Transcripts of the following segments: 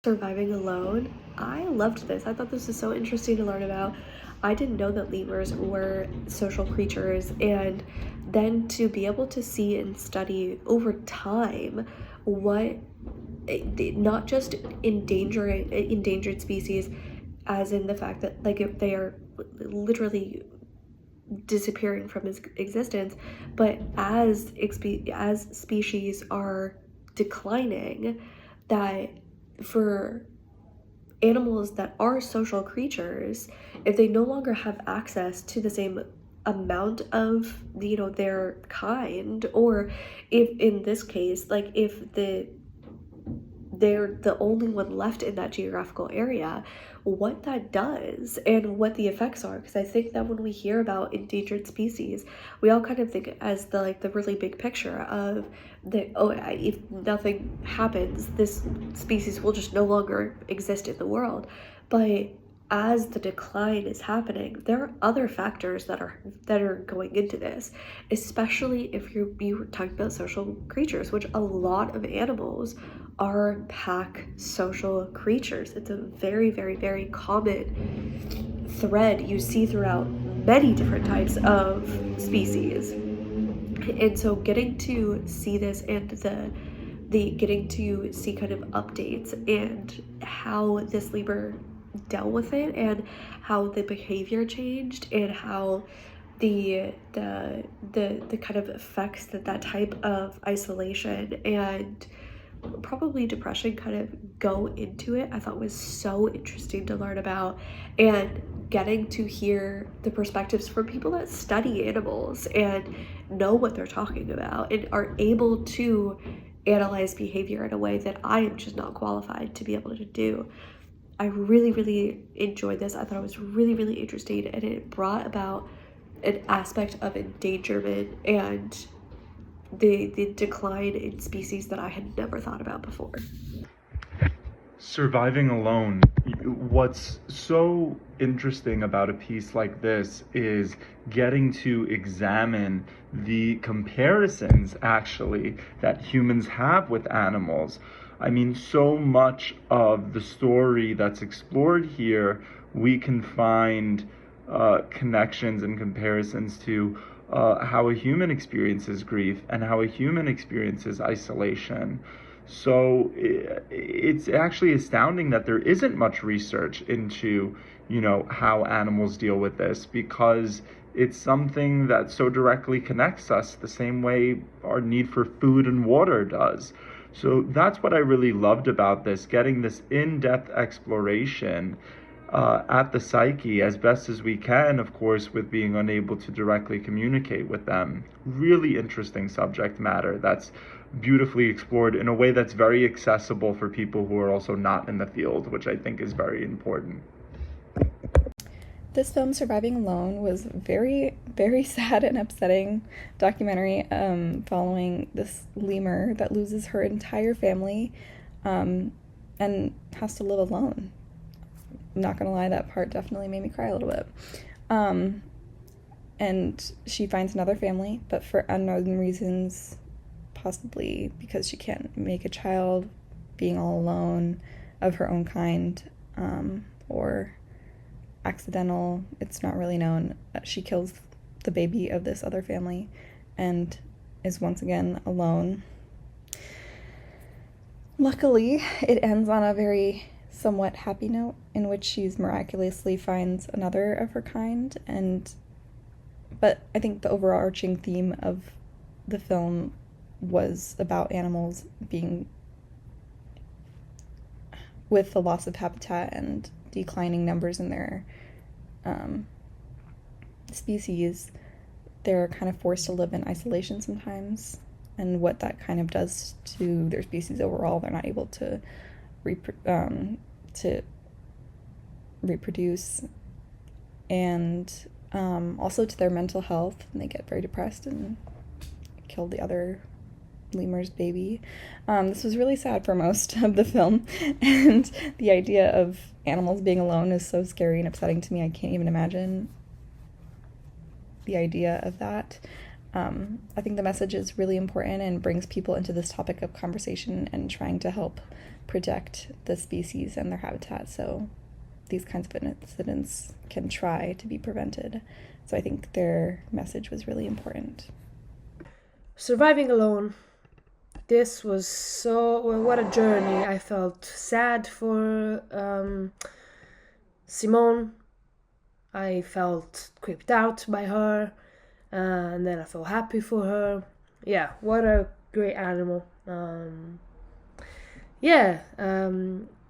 Surviving alone. I loved this. I thought this was so interesting to learn about. I didn't know that lemurs were social creatures, and then to be able to see and study over time what not just endangered species, as in the fact that like if they are literally disappearing from existence, but as species are declining, that for animals that are social creatures, if they no longer have access to the same amount of their kind, or if in this case, like if they're the only one left in that geographical area, what that does and what the effects are. Because I think that when we hear about endangered species, we all kind of think as the really big picture of if nothing happens, this species will just no longer exist in the world. But as the decline is happening, there are other factors that are going into this, especially if you're talking about social creatures, which a lot of animals are pack social creatures. It's a very, very, very common thread you see throughout many different types of species. And so getting to see this and the getting to see kind of updates and how this lemur dealt with it, and how the behavior changed, and how the kind of effects that type of isolation and probably depression kind of go into it, I thought was so interesting to learn about. And getting to hear the perspectives from people that study animals and know what they're talking about and are able to analyze behavior in a way that I am just not qualified to be able to do. I really, really enjoyed this. I thought it was really, really interesting, and it brought about an aspect of endangerment and the decline in species that I had never thought about before. Surviving alone. What's so interesting about a piece like this is getting to examine the comparisons actually that humans have with animals. I mean, so much of the story that's explored here, we can find connections and comparisons to how a human experiences grief and how a human experiences isolation. So it's actually astounding that there isn't much research into, how animals deal with this, because it's something that so directly connects us the same way our need for food and water does. So that's what I really loved about this, getting this in-depth exploration at the psyche as best as we can, of course, with being unable to directly communicate with them. Really interesting subject matter that's beautifully explored in a way that's very accessible for people who are also not in the field, which I think is very important. This film, Surviving Alone, was very, very sad and upsetting documentary following this lemur that loses her entire family and has to live alone. I'm not gonna lie, that part definitely made me cry a little bit. And she finds another family, but for unknown reasons, possibly because she can't make a child, being all alone of her own kind, or accidental, it's not really known. She kills the baby of this other family and is once again alone. Luckily, it ends on a very somewhat happy note in which she's miraculously finds another of her kind, but I think the overarching theme of the film was about animals being, with the loss of habitat and declining numbers in their species, they're kind of forced to live in isolation sometimes, and what that kind of does to their species overall. They're not able to reproduce, and also to their mental health, and they get very depressed and kill the other lemur's baby. This was really sad for most of the film, and the idea of animals being alone is so scary and upsetting to me. I can't even imagine the idea of that. I think the message is really important and brings people into this topic of conversation and trying to help protect the species and their habitat, so these kinds of incidents can try to be prevented. So I think their message was really important. Surviving alone. This was what a journey. I felt sad for Simone. I felt creeped out by her, and then I felt happy for her. Yeah, what a great animal.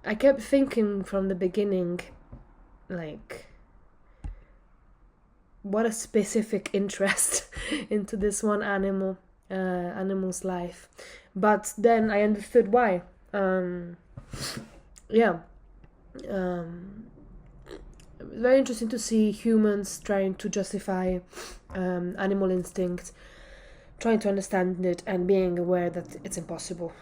I kept thinking from the beginning, like, what a specific interest into this one animal's life. But then I understood why. It was very interesting to see humans trying to justify animal instinct, trying to understand it, and being aware that it's impossible,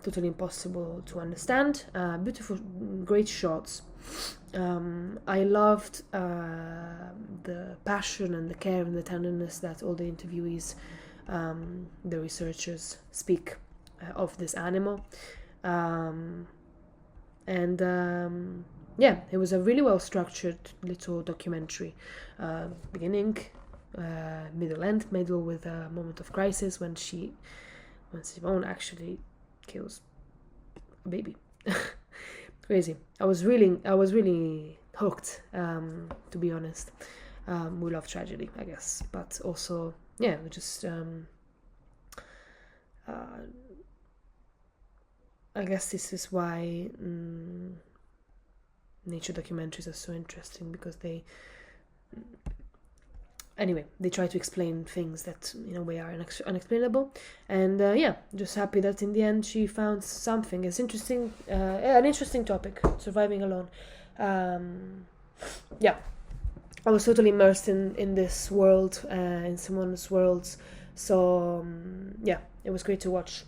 totally impossible to understand. Beautiful, great shots. I loved the passion and the care and the tenderness that all the interviewees, the researchers, speak of this animal. It was a really well-structured little documentary. Beginning, middle with a moment of crisis when Simone actually kills a baby. Crazy. I was really hooked, to be honest. We love tragedy, I guess, but also, just I guess this is why nature documentaries are so interesting, because they try to explain things that in a way are unexplainable. And just happy that in the end she found something. It's interesting, an interesting topic, surviving alone. I was totally immersed in this world, in Simone's worlds. So it was great to watch.